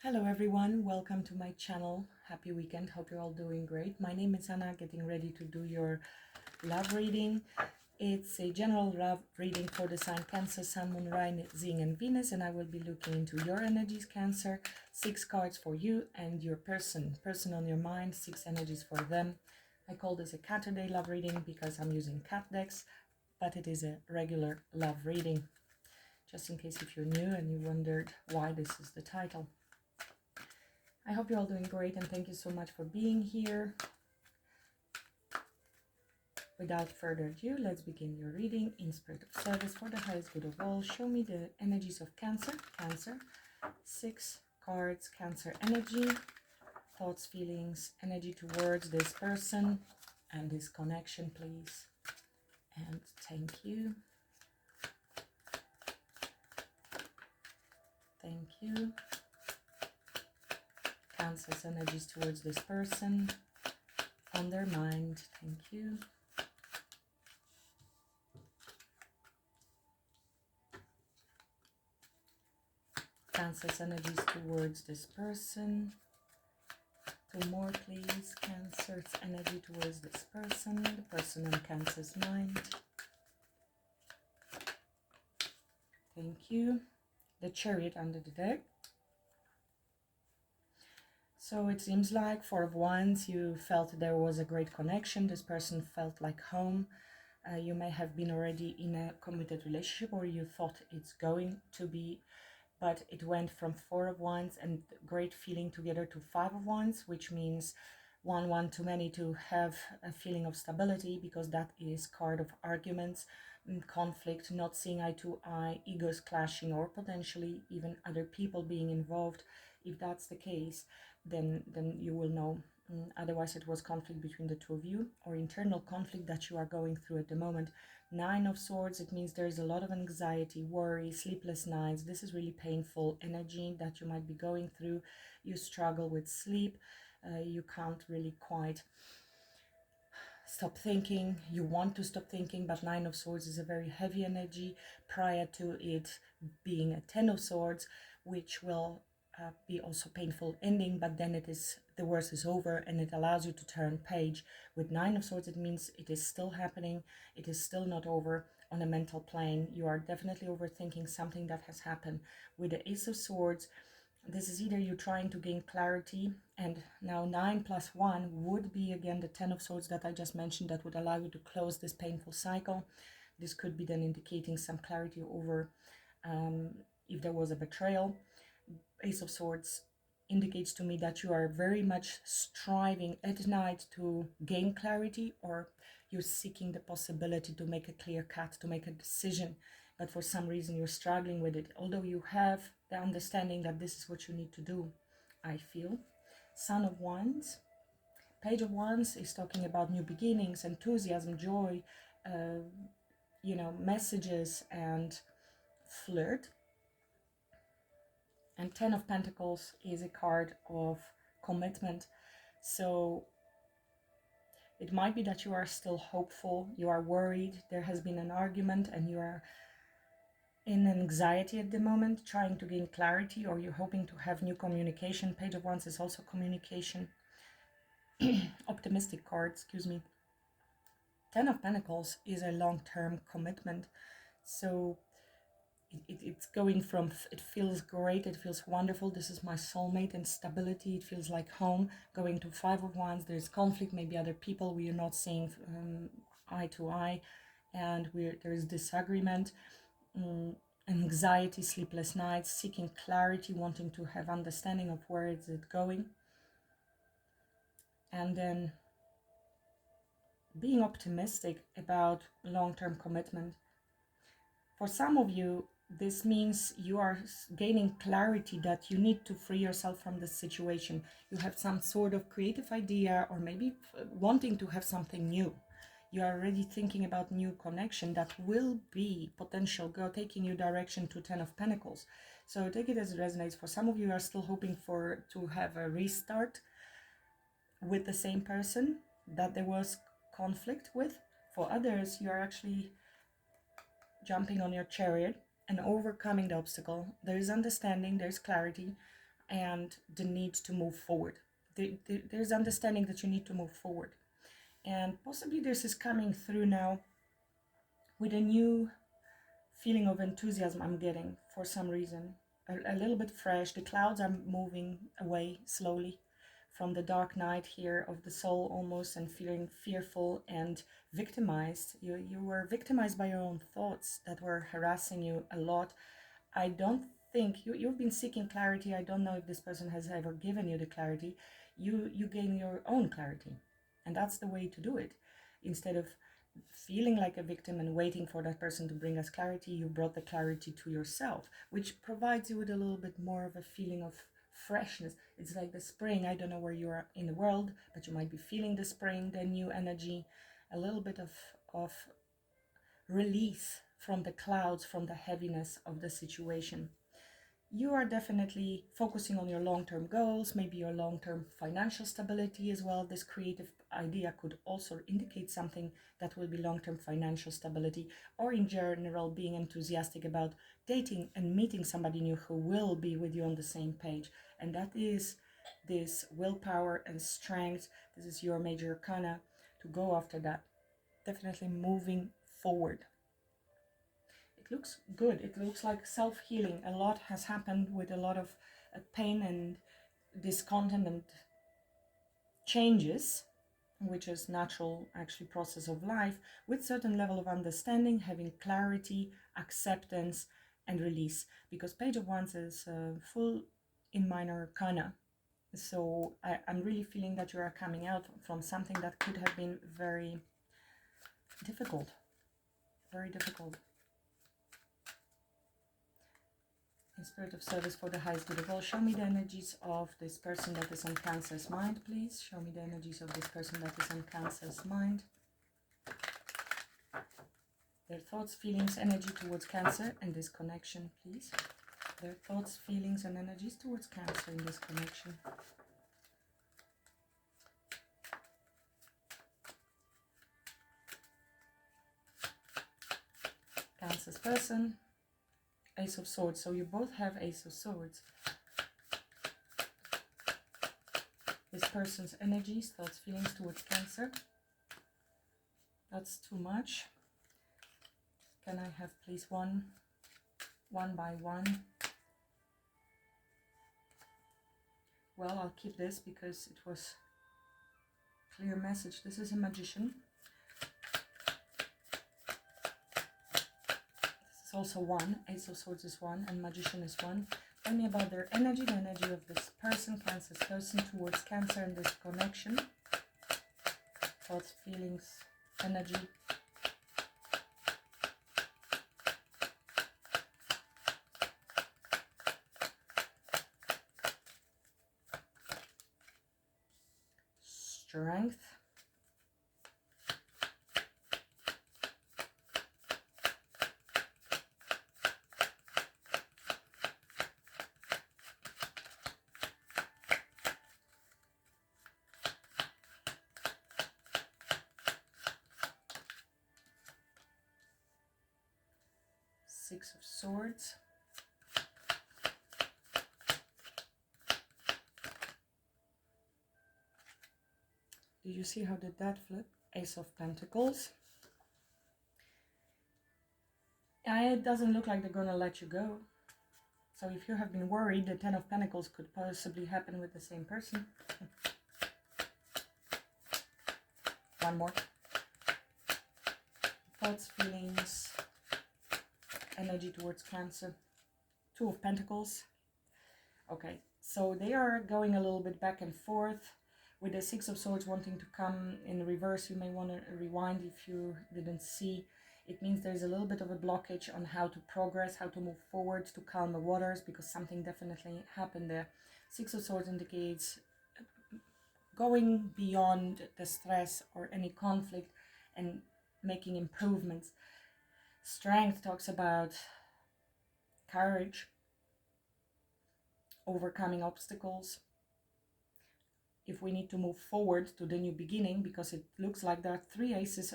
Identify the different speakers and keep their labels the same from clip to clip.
Speaker 1: Hello everyone, welcome to my channel. Happy weekend, hope you're all doing great. My name is Anna, getting ready to do your love reading. It's a general love reading for the sign Cancer, Sun, Moon, Rising and Venus, and I will be looking into your energies, Cancer. 6 cards for you and your person on your mind, 6 energies for them. I call this a Caturday love reading because I'm using cat decks, but it is a regular love reading. Just in case if you're new and you wondered why this is the title. I hope you're all doing great and thank you so much for being here. Without further ado, let's begin your reading in spirit of service for the highest good of all. Show me the energies of Cancer. Cancer, 6 cards, Cancer energy, thoughts, feelings, energy towards this person and this connection, please. And thank you. Thank you. Cancer's energies towards this person, on their mind, thank you. Cancer's energies towards this person. 2 more please. Cancer's energy towards this person, the person on Cancer's mind. Thank you. The Chariot under the deck. So it seems like 4 of Wands, you felt there was a great connection. This person felt like home. You may have been already in a committed relationship, or you thought it's going to be, but it went from 4 of Wands and great feeling together to 5 of Wands, which means one too many to have a feeling of stability, because that is card of arguments, conflict, not seeing eye to eye, egos clashing, or potentially even other people being involved. If that's the case, then you will know. Otherwise it was conflict between the 2 of you, or internal conflict that you are going through at the moment. 9 of Swords, it means there's a lot of anxiety, worry, sleepless nights. This is really painful energy that you might be going through. You struggle with sleep. You can't really quite stop thinking. You want to stop thinking, but 9 of Swords is a very heavy energy, prior to it being a 10 of Swords, which will be also painful ending, but then it is, the worst is over and it allows you to turn page. With 9 of Swords, it means it is still happening, it is still not over on a mental plane. You are definitely overthinking something that has happened. With the Ace of Swords, this is either you trying to gain clarity, and now 9 plus 1 would be again the 10 of Swords that I just mentioned, that would allow you to close this painful cycle. This could be then indicating some clarity over if there was a betrayal. Ace of Swords indicates to me that you are very much striving at night to gain clarity, or you're seeking the possibility to make a clear cut, to make a decision, but for some reason you're struggling with it, although you have the understanding that this is what you need to do, I feel. Son of Wands. Page of Wands is talking about new beginnings, enthusiasm, joy, messages and flirt. And 10 of Pentacles is a card of commitment. So it might be that you are still hopeful, you are worried, there has been an argument and you are in anxiety at the moment, trying to gain clarity, or you're hoping to have new communication. Page of Wands is also communication. Optimistic card, excuse me. 10 of Pentacles is a long-term commitment. So it's going from, it feels great, it feels wonderful, this is my soulmate and stability, it feels like home, going to 5 of Wands, there's conflict, maybe other people we are not seeing eye to eye, and there's disagreement, anxiety, sleepless nights, seeking clarity, wanting to have understanding of where is it going, and then being optimistic about long-term commitment. For some of you, this means you are gaining clarity that you need to free yourself from this situation. You have some sort of creative idea, or maybe wanting to have something new. You are already thinking about new connection that will be potential, taking you direction to 10 of Pentacles. So take it as it resonates. For some of you are still hoping to have a restart with the same person that there was conflict with. For others, you are actually jumping on your chariot and overcoming the obstacle. There is understanding, there is clarity, and the need to move forward. There's understanding that you need to move forward. And possibly this is coming through now with a new feeling of enthusiasm I'm getting for some reason. A little bit fresh. The clouds are moving away slowly from the dark night here of the soul almost, and feeling fearful and victimized. You were victimized by your own thoughts that were harassing you a lot. I don't think you've been seeking clarity. I don't know if this person has ever given you the clarity. You gain your own clarity, and that's the way to do it. Instead of feeling like a victim and waiting for that person to bring us clarity, you brought the clarity to yourself, which provides you with a little bit more of a feeling of freshness. It's like the spring. I don't know where you are in the world, but you might be feeling the spring, the new energy, a little bit of release from the clouds, from the heaviness of the situation. You are definitely focusing on your long-term goals, maybe your long-term financial stability as well. This creative idea could also indicate something that will be long-term financial stability, or in general being enthusiastic about dating and meeting somebody new who will be with you on the same page. And that is this willpower and strength. This is your major arcana to go after that. Definitely moving forward. It looks good. It looks like self-healing. A lot has happened with a lot of pain and discontent and changes, which is natural actually process of life, with certain level of understanding, having clarity, acceptance, and release. Because Page of Wands is full in minor arcana. So I'm really feeling that you are coming out from something that could have been very difficult. Very difficult. In spirit of service for the highest good of all, show me the energies of this person that is on Cancer's mind, please. Show me the energies of this person that is on Cancer's mind. Their thoughts, feelings, energy towards Cancer and this connection, please. Their thoughts, feelings, and energies towards Cancer in this connection. Cancer's person. Ace of Swords. So you both have Ace of Swords. This person's energies, thoughts, feelings towards Cancer. That's too much. Can I have please one by one? Well, I'll keep this because it was a clear message. This is a Magician. Also one. Ace of Swords is one and Magician is one. Tell me about their energy, the energy of this person, Cancer's person towards Cancer and this connection. Thoughts, feelings, energy. Strength. Six of Swords. Did you see how did that flip? Ace of Pentacles. It doesn't look like they're gonna let you go. So if you have been worried, the Ten of Pentacles could possibly happen with the same person. One more. Thoughts, feelings, energy towards Cancer. Two of Pentacles. Okay, so they are going a little bit back and forth with the Six of Swords wanting to come in reverse. You may want to rewind if you didn't see. It means there's a little bit of a blockage on how to progress, how to move forward, to calm the waters, because something definitely happened there. Six of Swords indicates going beyond the stress or any conflict and making improvements. Strength talks about courage, overcoming obstacles. If we need to move forward to the new beginning, because it looks like there are three aces,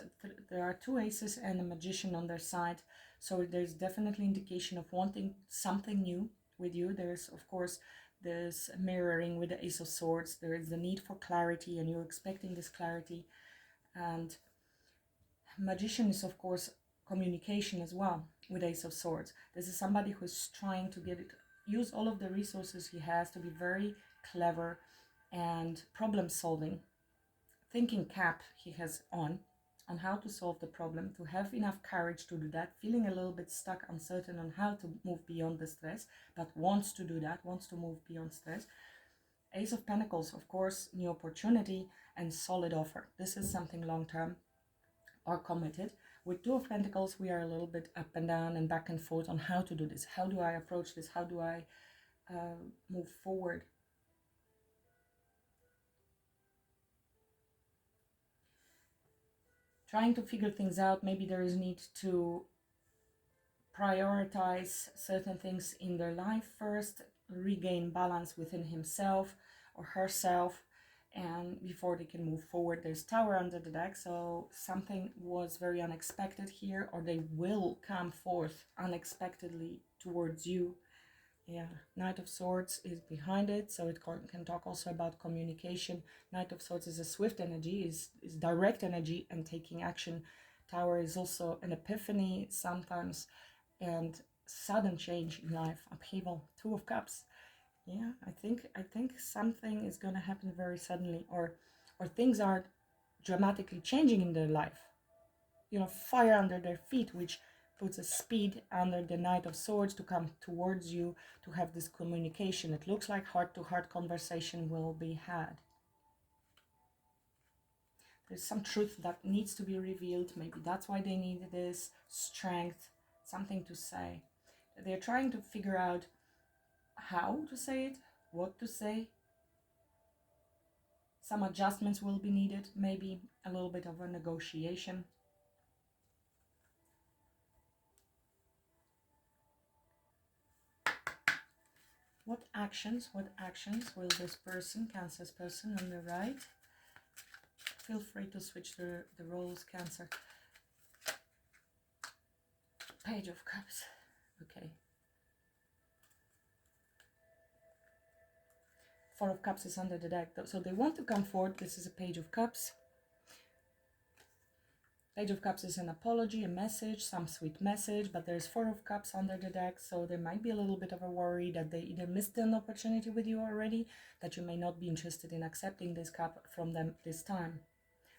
Speaker 1: there are two aces and a Magician on their side, so there's definitely indication of wanting something new with you. There's of course this mirroring with the Ace of Swords. There is the need for clarity, and you're expecting this clarity. And Magician is, of course, communication as well with Ace of Swords. This is somebody who's trying to use all of the resources he has to be very clever and problem solving. Thinking cap he has on how to solve the problem, to have enough courage to do that, feeling a little bit stuck, uncertain on how to move beyond the stress, but wants to do that, wants to move beyond stress. Ace of Pentacles, of course, new opportunity and solid offer. This is something long-term or committed. With Two of Pentacles, we are a little bit up and down and back and forth on how to do this. How do I approach this? How do I move forward? Trying to figure things out. Maybe there is need to prioritize certain things in their life first, regain balance within himself or herself, and before they can move forward. There's Tower under the deck, so something was very unexpected here, or they will come forth unexpectedly towards you. Yeah, Knight of Swords is behind it, so it can talk also about communication. Knight of Swords is a swift energy, is direct energy and taking action. Tower is also an epiphany sometimes, and sudden change in life, upheaval. Two of Cups. Yeah, I think something is going to happen very suddenly, or things are dramatically changing in their life. You know, fire under their feet, which puts a speed under the Knight of Swords to come towards you, to have this communication. It looks like heart-to-heart conversation will be had. There's some truth that needs to be revealed. Maybe that's why they need this strength, something to say. They're trying to figure out how to say it, what to say. Some adjustments will be needed, maybe a little bit of a negotiation. What actions will this person, Cancer's person on the right? Feel free to switch the roles, Cancer. Page of Cups. Okay. Four of Cups is under the deck. So they want to come forward. This is a Page of Cups. Page of Cups is an apology, a message, some sweet message, but there's Four of Cups under the deck, so there might be a little bit of a worry that they either missed an opportunity with you already, that you may not be interested in accepting this cup from them this time.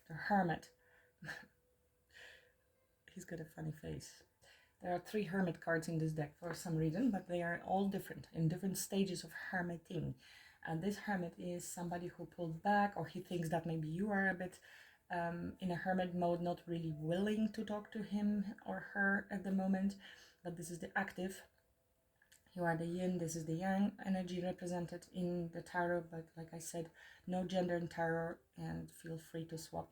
Speaker 1: The Hermit. He's got a funny face. There are 3 Hermit cards in this deck for some reason, but they are all different, in different stages of hermiting. And this Hermit is somebody who pulled back, or he thinks that maybe you are a bit in a hermit mode, not really willing to talk to him or her at the moment. But this is the active. You are the yin, this is the yang energy represented in the tarot, but like I said, no gender in tarot, and feel free to swap.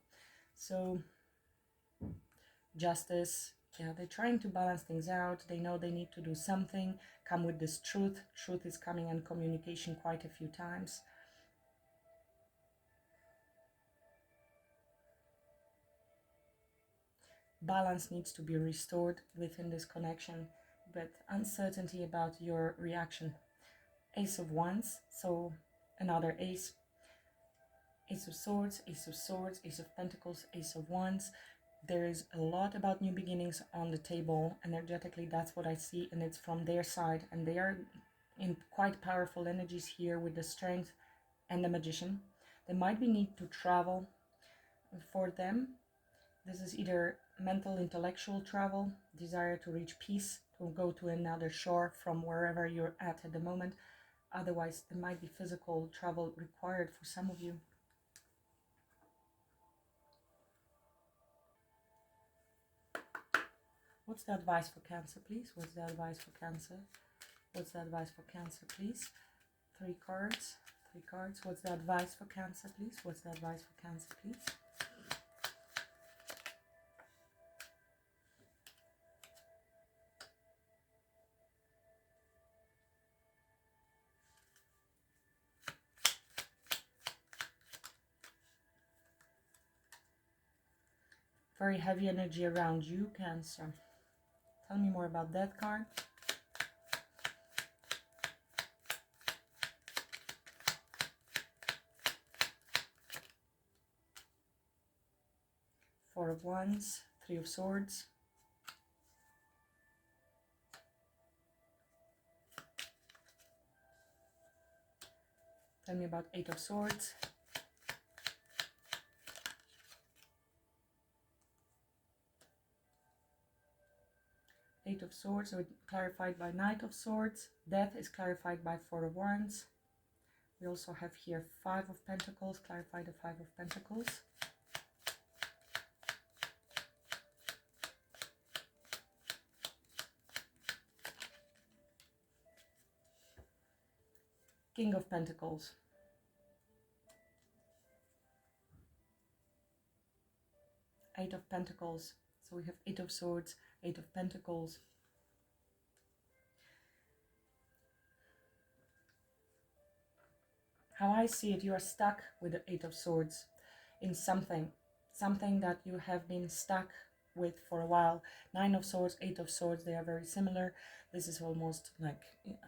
Speaker 1: So Justice, yeah, they're trying to balance things out. They know they need to do something, come with this truth. Truth is coming in communication quite a few times. Balance needs to be restored within this connection, but uncertainty about your reaction. Ace of Wands, so another ace. Ace of Swords, Ace of Swords, Ace of Pentacles, Ace of Wands. There is a lot about new beginnings on the table. Energetically, that's what I see, and it's from their side, and they are in quite powerful energies here with the Strength and the Magician. There might be need to travel for them. This is either mental, intellectual travel, desire to reach peace, to go to another shore from wherever you're at the moment. Otherwise, there might be physical travel required for some of you. What's the advice for Cancer, please? What's the advice for Cancer? What's the advice for Cancer, please? 3 cards. 3 cards. What's the advice for Cancer, please? What's the advice for Cancer, please? Very heavy energy around you, Cancer. Tell me more about that card. Four of Wands, Three of Swords. Tell me about Eight of Swords. Eight of Swords, so it's clarified by Knight of Swords. Death is clarified by Four of Wands. We also have here Five of Pentacles, clarify the Five of Pentacles. King of Pentacles. Eight of Pentacles. So we have Eight of Swords, Eight of Pentacles. How I see it, you are stuck with the Eight of Swords in something that you have been stuck with for a while. Nine of Swords, Eight of Swords, they are very similar. This is almost like,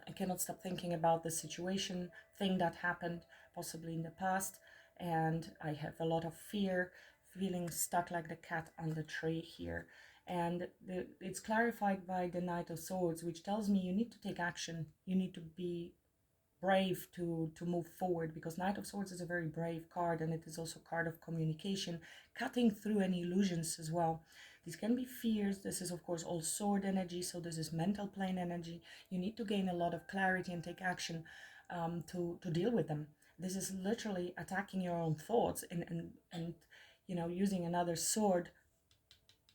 Speaker 1: I cannot stop thinking about the situation, thing that happened possibly in the past, and I have a lot of fear, feeling stuck like the cat on the tree here. And it's clarified by the Knight of Swords, which tells me you need to take action, you need to be brave to move forward, because Knight of Swords is a very brave card, and it is also a card of communication, cutting through any illusions as well. These can be fears. This is of course all sword energy, so this is mental plane energy. You need to gain a lot of clarity and take action to deal with them. This is literally attacking your own thoughts and you know, using another sword.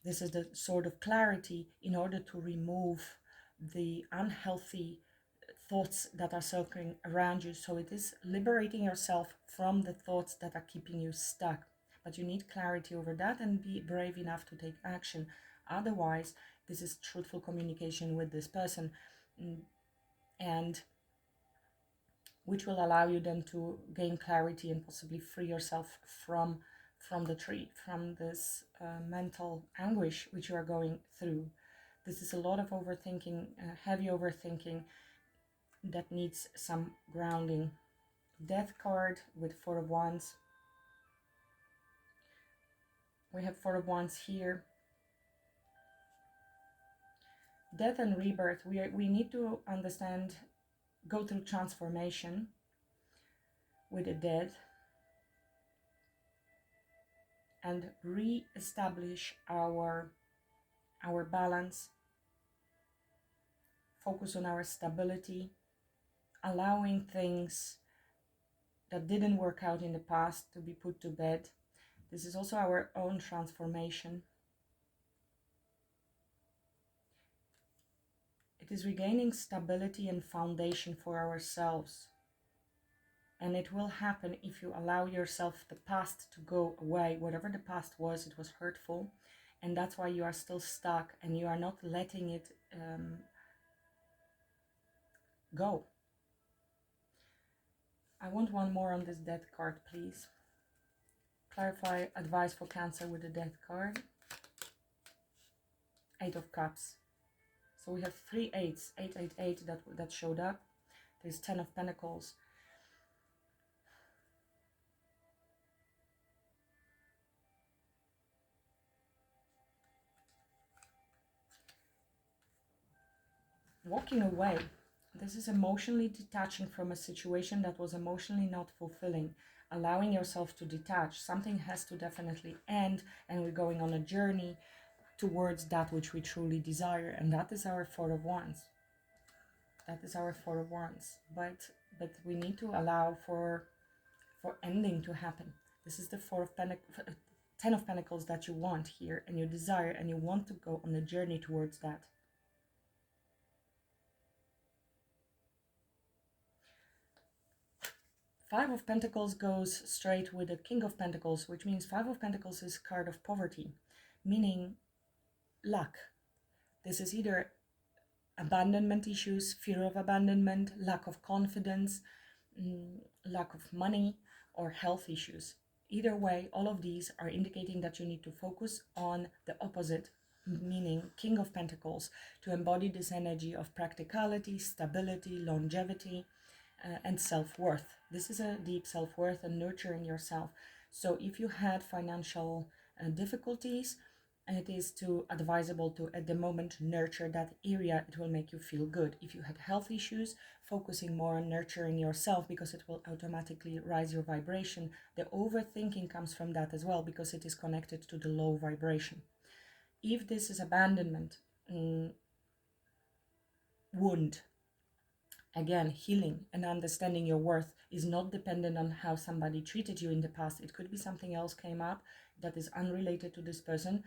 Speaker 1: This is the sword of clarity in order to remove the unhealthy thoughts that are circling around you. So it is liberating yourself from the thoughts that are keeping you stuck. But you need clarity over that and be brave enough to take action. Otherwise, this is truthful communication with this person, and which will allow you then to gain clarity and possibly free yourself from the tree, from this mental anguish which you are going through. This is a lot of overthinking, heavy overthinking, that needs some grounding. Death card with Four of Wands. We have Four of Wands here. Death and rebirth. We need to understand, go through transformation with the dead and re-establish our balance, focus on our stability, allowing things that didn't work out in the past to be put to bed. This is also our own transformation. It is regaining stability and foundation for ourselves. And it will happen if you allow yourself the past to go away. Whatever the past was, it was hurtful. And that's why you are still stuck and you are not letting it go. I want one more on this Death card, please. Clarify advice for Cancer with the Death card. Eight of Cups. So we have 3 eights, 888 that showed up. There's 10 of Pentacles. Walking away. This is emotionally detaching from a situation that was emotionally not fulfilling. Allowing yourself to detach. Something has to definitely end, and we're going on a journey towards that which we truly desire, and that is our Four of Wands. That is our Four of Wands. But we need to allow for ending to happen. This is the 10 of Pentacles that you want here, and you desire, and you want to go on a journey towards that. Five of Pentacles goes straight with the King of Pentacles, which means Five of Pentacles is a card of poverty, meaning lack. This is either abandonment issues, fear of abandonment, lack of confidence, lack of money, or health issues. Either way, all of these are indicating that you need to focus on the opposite, meaning King of Pentacles, to embody this energy of practicality, stability, longevity, and self-worth. This is a deep self-worth and nurturing yourself. So if you had financial difficulties, it is to advisable to at the moment nurture that area. It will make you feel good. If you had health issues, focusing more on nurturing yourself, because it will automatically rise your vibration. The overthinking comes from that as well, because it is connected to the low vibration. If this is abandonment, wound, again, healing and understanding your worth is not dependent on how somebody treated you in the past. It could be something else came up that is unrelated to this person.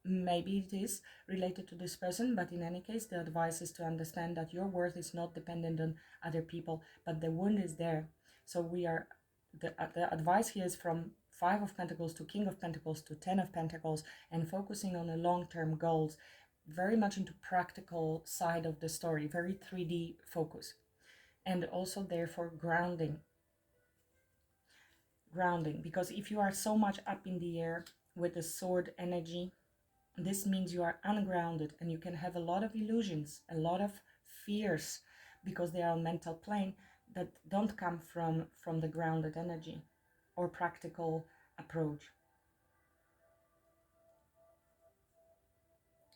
Speaker 1: Maybe it is related to this person, but in any case, the advice is to understand that your worth is not dependent on other people, but the wound is there. So the advice here is from 5 of Pentacles to King of Pentacles to 10 of Pentacles, and focusing on the long-term goals, very much into practical side of the story, very 3D focus. And also therefore grounding, because if you are so much up in the air with the sword energy, this means you are ungrounded, and you can have a lot of illusions, a lot of fears, because they are on mental plane that don't come from the grounded energy or practical approach.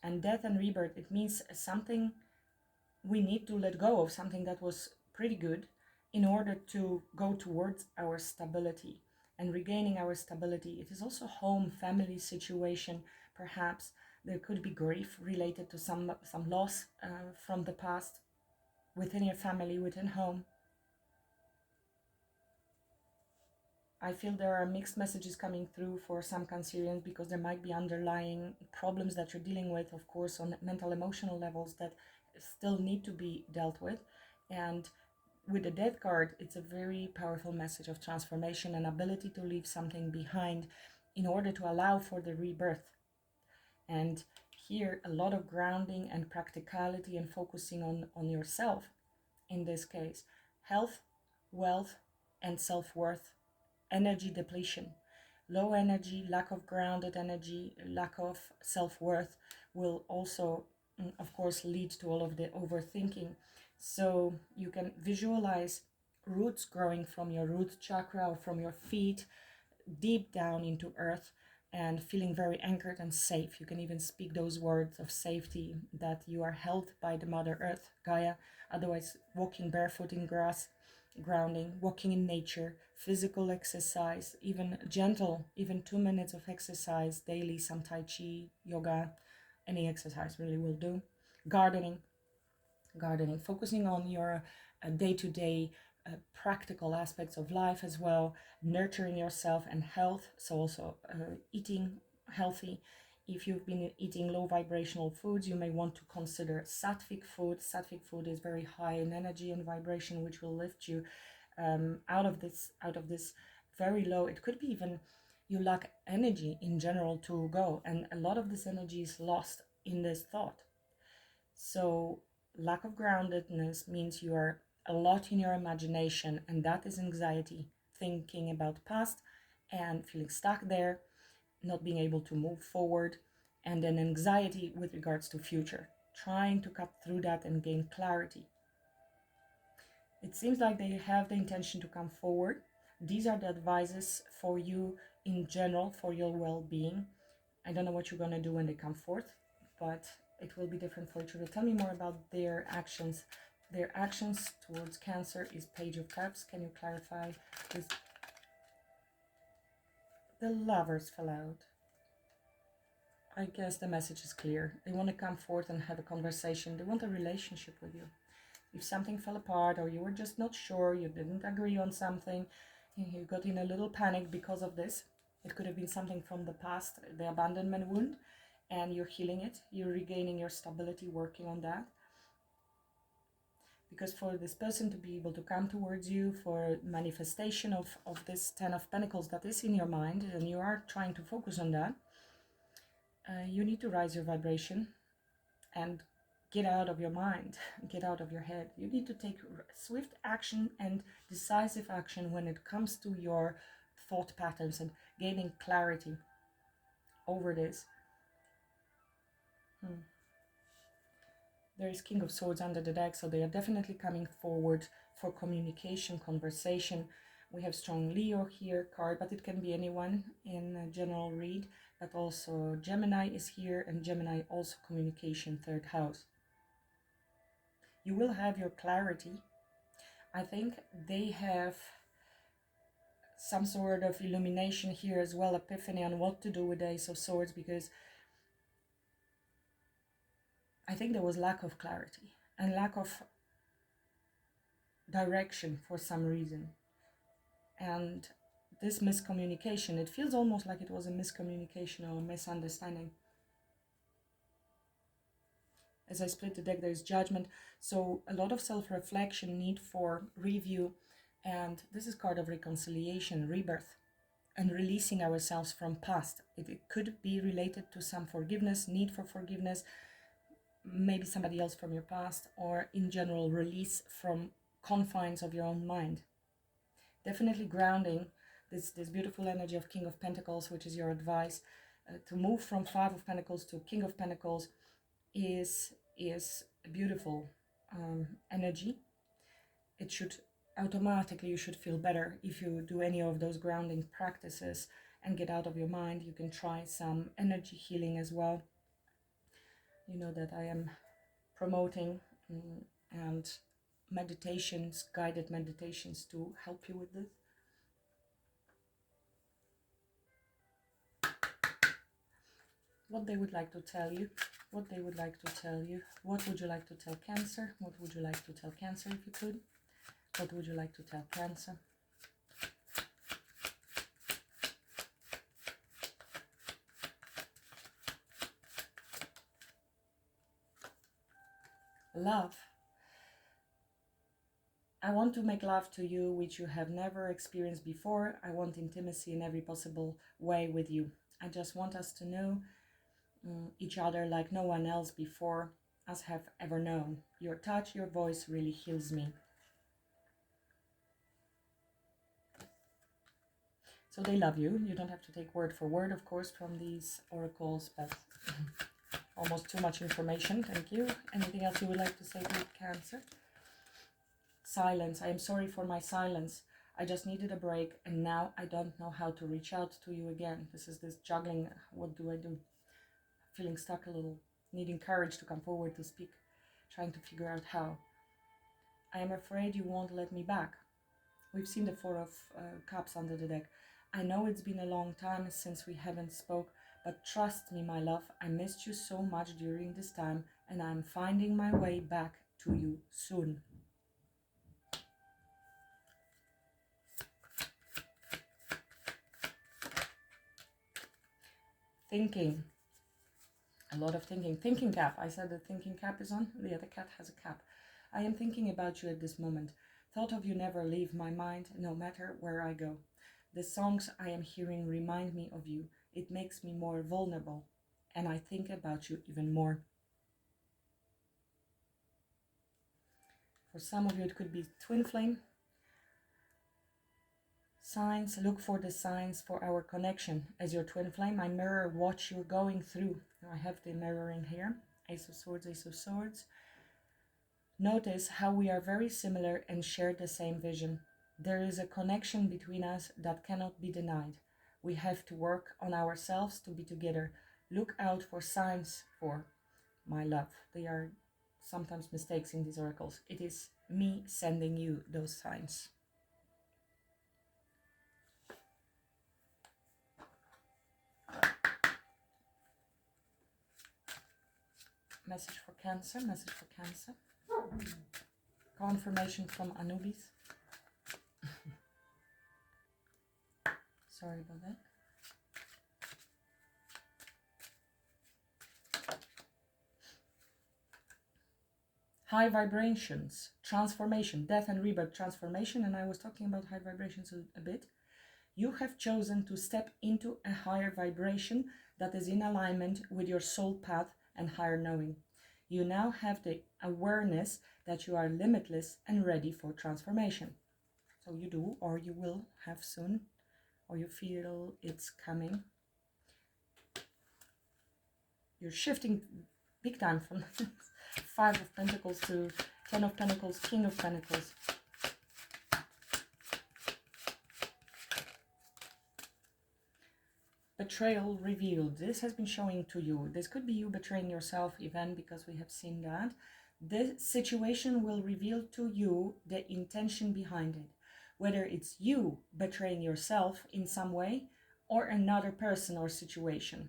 Speaker 1: And death and rebirth, it means something we need to let go of, something that was pretty good, in order to go towards our stability and regaining our stability. It is also home, family situation. Perhaps there could be grief related to some loss from the past within your family, within home. I feel there are mixed messages coming through for some Cancerians, because there might be underlying problems that you're dealing with, of course, on mental, emotional levels that still need to be dealt with. And with the Death card, it's a very powerful message of transformation and ability to leave something behind in order to allow for the rebirth. And here, a lot of grounding and practicality and focusing on yourself in this case. Health, wealth, and self-worth. Energy depletion. Low energy, lack of grounded energy, lack of self-worth will also, of course, lead to all of the overthinking. So you can visualize roots growing from your root chakra or from your feet deep down into earth, and feeling very anchored and safe. You can even speak those words of safety, that you are held by the Mother Earth, Gaia. Otherwise, walking barefoot in grass, grounding, walking in nature, physical exercise, even gentle, even 2 minutes of exercise daily, some Tai Chi, yoga, any exercise really will do. Gardening, focusing on your day-to-day practical aspects of life as well, nurturing yourself and health, so also eating healthy. If you've been eating low vibrational foods, you may want to consider sattvic food. Sattvic food is very high in energy and vibration, which will lift you out of this very low. It could be even you lack energy in general to go, and a lot of this energy is lost in this thought. So lack of groundedness means you are a lot in your imagination, and that is anxiety, thinking about past and feeling stuck there, not being able to move forward, and then anxiety with regards to future, trying to cut through that and gain clarity. It seems like they have the intention to come forward. These are the advices for you in general, for your well-being. I don't know what you're going to do when they come forth, but it will be different for each other. Tell me more about their actions. Their actions towards Cancer is Page of Cups. Can you clarify this? The Lovers fell out. I guess the message is clear. They want to come forth and have a conversation. They want a relationship with you. If something fell apart, or you were just not sure, you didn't agree on something, you got in a little panic because of this. It could have been something from the past, the abandonment wound, and you're healing it. You're regaining your stability, working on that. Because for this person to be able to come towards you for manifestation of this 10 of Pentacles that is in your mind, and you are trying to focus on that, you need to rise your vibration and get out of your mind, get out of your head. You need to take swift action and decisive action when it comes to your thought patterns and gaining clarity over this. There is King of Swords under the deck, so they are definitely coming forward for communication, conversation. We have strong Leo here card, but it can be anyone in a general read. but also Gemini is here, and Gemini also communication, 3rd house. You will have your clarity. I think they have some sort of illumination here as well, epiphany on what to do with the Ace of Swords, because I think there was lack of clarity and lack of direction for some reason. And this miscommunication, it feels almost like it was a miscommunication or a misunderstanding. As I split the deck, there's Judgment. So a lot of self-reflection, need for review. And this is card of reconciliation, rebirth, and releasing ourselves from past. It could be related to some forgiveness, need for forgiveness, maybe somebody else from your past, or in general, release from confines of your own mind. Definitely grounding this beautiful energy of King of Pentacles, which is your advice. To move from 5 of Pentacles to King of Pentacles is a beautiful energy. It should automatically, you should feel better if you do any of those grounding practices and get out of your mind. You can try some energy healing as well. You know that I am promoting and meditations, guided meditations to help you with this. What they would like to tell you, what they would like to tell you. What would you like to tell Cancer? What would you like to tell Cancer if you could? What would you like to tell Cancer? Love. I want to make love to you, which you have never experienced before. I want intimacy in every possible way with you. I just want us to know each other like no one else before us have ever known. Your touch, your voice really heals me. So they love you. You don't have to take word for word, of course, from these oracles, but almost too much information. Thank you. Anything else you would like to say to Cancer? Silence. I am sorry for my silence. I just needed a break, and now I don't know how to reach out to you again. This is this juggling. What do I do? Feeling stuck a little, needing courage to come forward to speak, trying to figure out how. I am afraid you won't let me back. We've seen the 4 of Cups under the deck. I know it's been a long time since we haven't spoke, but trust me, my love, I missed you so much during this time, and I'm finding my way back to you soon. Thinking. A lot of thinking. Thinking cap. I said the thinking cap is on. The other cat has a cap. I am thinking about you at this moment. Thought of you never leave my mind, no matter where I go. The songs I am hearing remind me of you. It makes me more vulnerable, and I think about you even more. For some of you, it could be twin flame. Signs, look for the signs for our connection. As your twin flame, I mirror what you're going through. I have the mirroring here. Ace of Swords, Ace of Swords. Notice how we are very similar and share the same vision. There is a connection between us that cannot be denied. We have to work on ourselves to be together. Look out for signs for my love. They are sometimes mistakes in these oracles. It is me sending you those signs. Message for Cancer, message for Cancer. Confirmation from Anubis. Sorry about that. High vibrations, transformation, death and rebirth, transformation, and I was talking about high vibrations a bit. You have chosen to step into a higher vibration that is in alignment with your soul path and higher knowing. You now have the awareness that you are limitless and ready for transformation. So you do, or you will have soon, or you feel it's coming. You're shifting big time from 5 of Pentacles to 10 of Pentacles, King of Pentacles. Betrayal revealed. This has been showing to you. This could be you betraying yourself even, because we have seen that. This situation will reveal to you the intention behind it. Whether it's you betraying yourself in some way or another person or situation.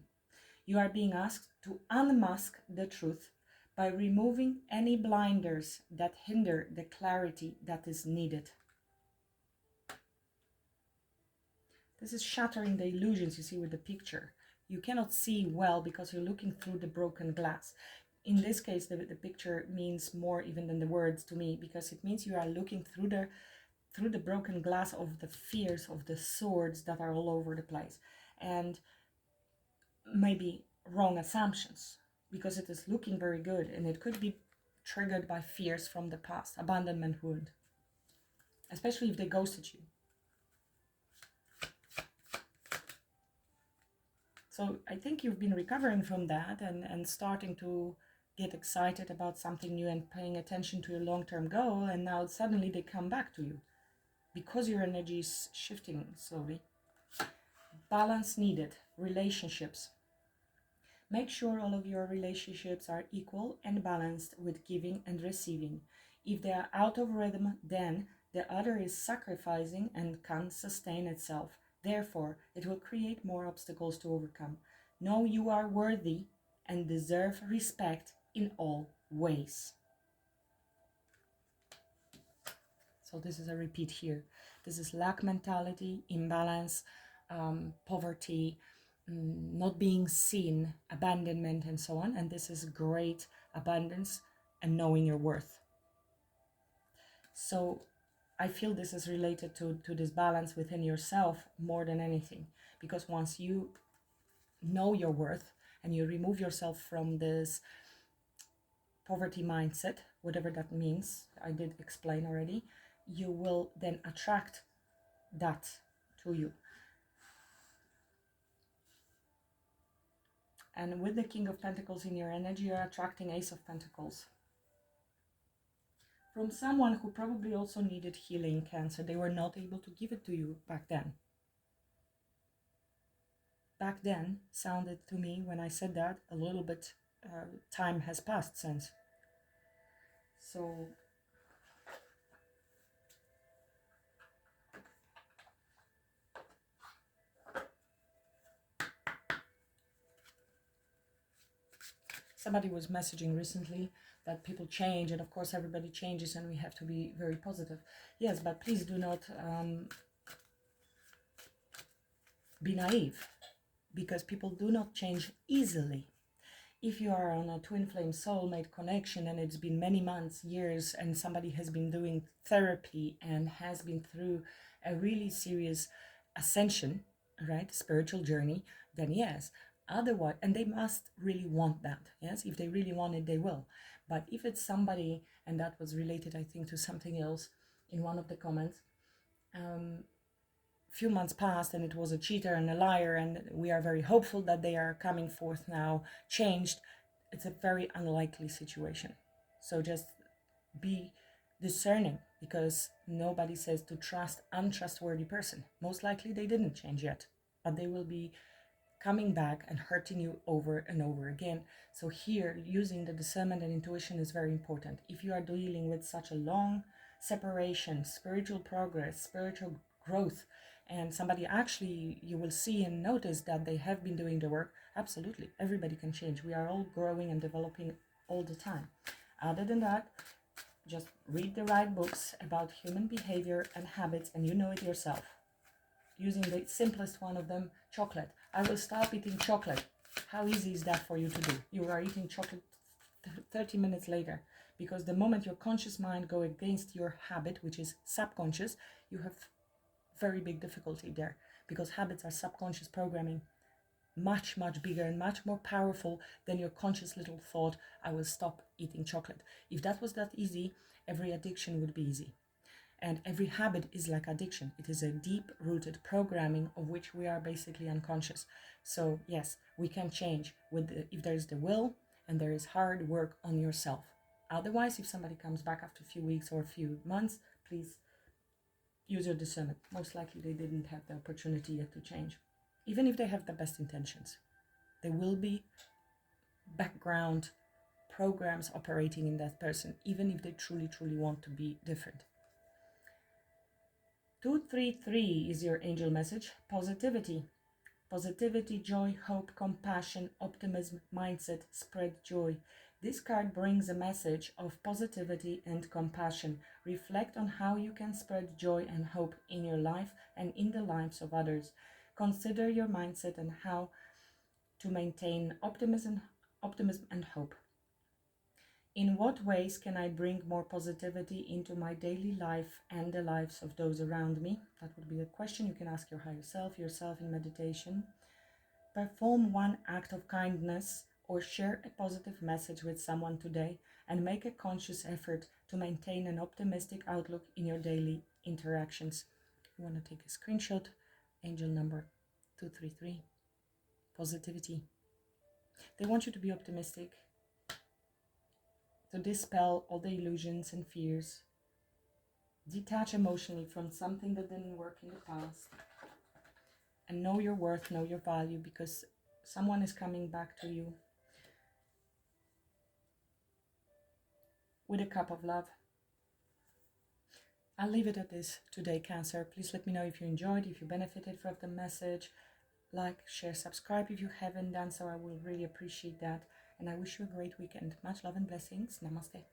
Speaker 1: You are being asked to unmask the truth by removing any blinders that hinder the clarity that is needed. This is shattering the illusions you see with the picture. You cannot see well because you're looking through the broken glass. In this case, the picture means more even than the words to me, because it means you are looking through the broken glass of the fears, of the swords that are all over the place. And maybe wrong assumptions, because it is looking very good and it could be triggered by fears from the past, abandonment wound, especially if they ghosted you. So I think you've been recovering from that and starting to get excited about something new and paying attention to your long-term goal, and now suddenly they come back to you because your energy is shifting slowly. Balance needed. Relationships. Make sure all of your relationships are equal and balanced with giving and receiving. If they are out of rhythm, then the other is sacrificing and can't sustain itself. Therefore, it will create more obstacles to overcome. Know you are worthy and deserve respect in all ways. So this is a repeat here. This is lack mentality, imbalance, poverty, not being seen, abandonment, and so on. And this is great abundance and knowing your worth. So I feel this is related to this balance within yourself more than anything, because once you know your worth and you remove yourself from this poverty mindset, whatever that means, I did explain already, you will then attract that to you. And with the King of Pentacles in your energy, you're attracting Ace of Pentacles. From someone who probably also needed healing, Cancer. They were not able to give it to you back then. Back then sounded to me, when I said that, a little bit time has passed since. So somebody was messaging recently that people change, and of course everybody changes and we have to be very positive. Yes, but please do not be naive, because people do not change easily. If you are on a twin flame soulmate connection and it's been many months, years, and somebody has been doing therapy and has been through a really serious ascension, right, spiritual journey, then yes. Otherwise, and they must really want that, yes, if they really want it, they will. But if it's somebody, and that was related, I think, to something else in one of the comments, few months passed and it was a cheater and a liar, and we are very hopeful that they are coming forth now changed, it's a very unlikely situation. So just be discerning, because nobody says to trust untrustworthy person. Most likely they didn't change yet, but they will be coming back and hurting you over and over again. So here, using the discernment and intuition is very important. If you are dealing with such a long separation, spiritual progress, spiritual growth, and somebody actually, you will see and notice that they have been doing the work, absolutely, everybody can change. We are all growing and developing all the time. Other than that, just read the right books about human behavior and habits, and you know it yourself. Using the simplest one of them, chocolate. I will stop eating chocolate. How easy is that for you to do? You are eating chocolate 30 minutes later, because the moment your conscious mind go against your habit, which is subconscious, you have very big difficulty there, because habits are subconscious programming, much bigger and much more powerful than your conscious little thought, I will stop eating chocolate. If that was that easy, every addiction would be easy. And every habit is like addiction. It is a deep-rooted programming of which we are basically unconscious. So yes, we can change if there is the will and there is hard work on yourself. Otherwise, if somebody comes back after a few weeks or a few months, please use your discernment. Most likely they didn't have the opportunity yet to change. even if they have the best intentions. There will be background programs operating in that person, even if they truly, truly want to be different. 233 is your angel message. Positivity. Positivity, joy, hope, compassion, optimism, mindset, spread joy. This card brings a message of positivity and compassion. Reflect on how you can spread joy and hope in your life and in the lives of others. Consider your mindset and how to maintain optimism and hope. In what ways can I bring more positivity into my daily life and the lives of those around me? That would be a question you can ask your higher self, yourself in meditation. Perform one act of kindness or share a positive message with someone today, and make a conscious effort to maintain an optimistic outlook in your daily interactions. You want to take a screenshot, angel number 233, positivity. They want you to be optimistic, to dispel all the illusions and fears, detach emotionally from something that didn't work in the past, and know your worth, know your value, because someone is coming back to you with a cup of love. I'll leave it at this today, Cancer. Please let me know if you enjoyed, if you benefited from the message. Like, share, subscribe if you haven't done so. I will really appreciate that. And I wish you a great weekend. Much love and blessings. Namaste.